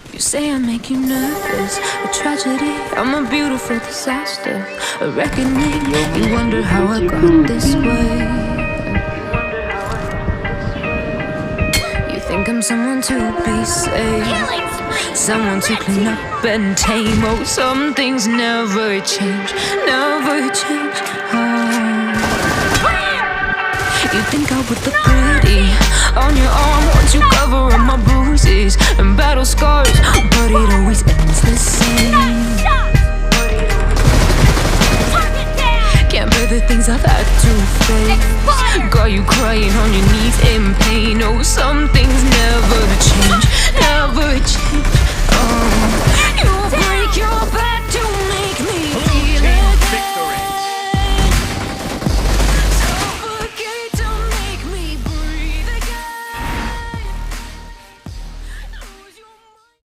You say I make you nervous, a tragedy, I'm a beautiful disaster, a reckoning. You wonder how I got this way. You think I'm someone to be saved, someone to clean up and tame. Oh, some things never change, never change. Oh. You think I'll put the pretty on your